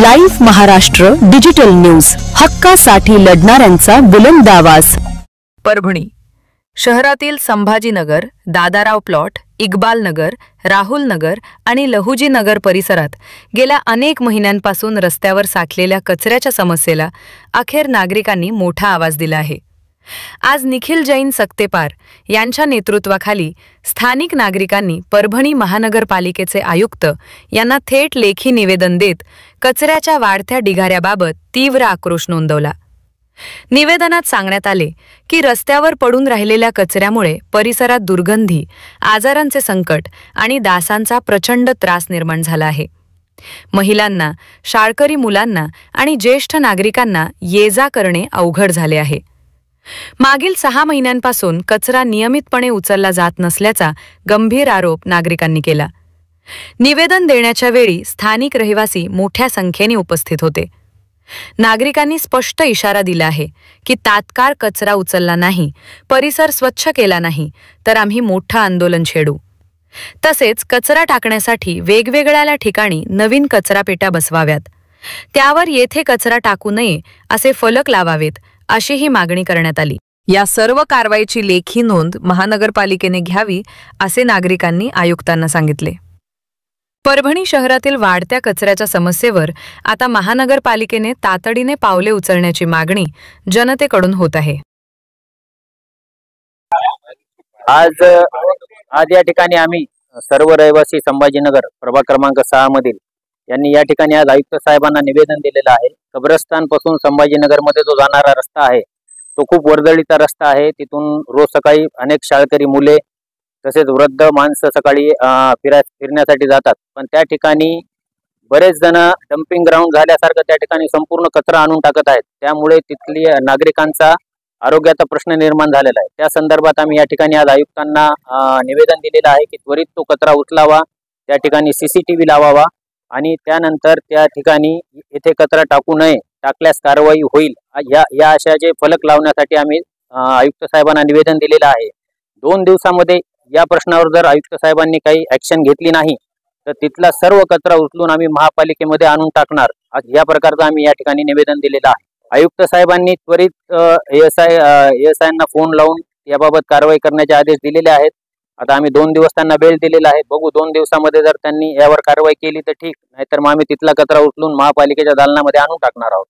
Live Maharashtra digital news, हक्कासाठी लढणाऱ्यांचा बुलंद आवाज। परभणी शहरातील संभाजीनगर, दादाराव प्लॉट, इक्बाल नगर, राहुल नगर आणि लहुजी नगर परिसरात गेल्या अनेक महिन्यांपासून रस्त्यावर साठलेल्या कचऱ्याच्या समस्येला अखेर नागरिकांनी मोठा आवाज दिला आहे। आज निखिल जैन सक्तेपार यांच्या नेतृत्वाखाली स्थानिक नागरिकांनी परभणी महानगरपालिकेचे आयुक्त यांना थेट लेखी निवेदन देत कचऱ्याच्या वाढत्या ढिगाऱ्याबाबत तीव्र आक्रोश नोंदवला। निवेदनात सांगण्यात आले की रस्त्यावर पडून राहिलेल्या कचऱ्यामुळे परिसरात दुर्गंधी, आजारांचे संकट आणि डासांचा प्रचंड त्रास निर्माण झाला आहे। महिलांना, शाळकरी मुलांना आणि ज्येष्ठ नागरिकांना ये-जा करणे अवघड झाले आहे। मागील 6 महिन्यांपासून कचरा नियमितपणे उचलला जात नसल्याचा गंभीर आरोप नागरिकांनी केला। निवेदन देण्याच्या वेळी स्थानिक रहिवासी मोठ्या संख्येने उपस्थित होते। नागरिकांनी स्पष्ट इशारा दिला आहे की तात्काळ कचरा उचलला नाही, परिसर स्वच्छ केला नाही तर आम्ही मोठं आंदोलन छेडू। तसेच कचरा टाकण्यासाठी वेगवेगळ्या ठिकाणी नवीन कचरापेट्या बसवाव्यात, त्यावर येथे कचरा टाकू नये असे फलक लावावेत अशीही मागणी करण्यात आली। या सर्व कारवाईची लेखी नोंद महानगरपालिकेने घ्यावी असे नागरिकांनी आयुक्तांना सांगितले। परभणी शहरातील वाढत्या कचऱ्याच्या समस्येवर आता महानगरपालिकेने तातडीने पावले उचलण्याची मागणी जनतेकडून होत आहे। आज या ठिकाणी आम्ही सर्व रहिवासी संभाजीनगर प्रभाग क्रमांक 6 मधील यांनी या ठिकाणी आज आयुक्त साहेबांना निवेदन दिलेलं आहे। कब्रस्तान पासून संभाजीनगर मध्ये जो जाणारा रस्ता आहे तो खूप वर्दळीचा रस्ता आहे। तिथून रोज सकाळी अनेक शाळकरी मुले तसेच वृद्ध माणसं सकाळी फिरण्यासाठी जातात, पण त्या ठिकाणी बरेच जण डम्पिंग ग्राउंड झाल्यासारखं त्या ठिकाणी संपूर्ण कचरा आणून टाकत आहेत। त्यामुळे तिथली नागरिकांचा आरोग्याचा प्रश्न निर्माण झालेला आहे। त्या संदर्भात आम्ही या ठिकाणी आज आयुक्तांना निवेदन दिलेलं आहे की त्वरित तो कचरा उचलावा, त्या ठिकाणी CCTV लावावा आणि त्यानंतर त्या ठिकाणी येथे कचरा टाकू नये, टाकल्यास कारवाई होईल या आशयाचे फलक लावण्यासाठी आम्ही आयुक्त साहेबांना निवेदन दिलेलं आहे। 2 दिवसामध्ये या प्रश्नावर जर आयुक्त साहेबांनी काही ऍक्शन घेतली नाही तर तिथला सर्व कचरा उचलून आम्ही महापालिकेमध्ये आणून टाकणार, या प्रकारचं आम्ही या ठिकाणी निवेदन दिलेलं आहे। आयुक्त साहेबांनी त्वरित ASI ना फोन लावून याबाबत कारवाई करण्याचे आदेश दिलेले आहेत। आता आम्ही 2 दिवस त्यांना वेळ दिलेला आहे, बघू 2 दिवसामध्ये जर त्यांनी यावर कारवाई केली तर ठीक, नाहीतर मग आम्ही तिथला कचरा उचलून महापालिकेच्या दालनामध्ये आणून टाकणार आहोत।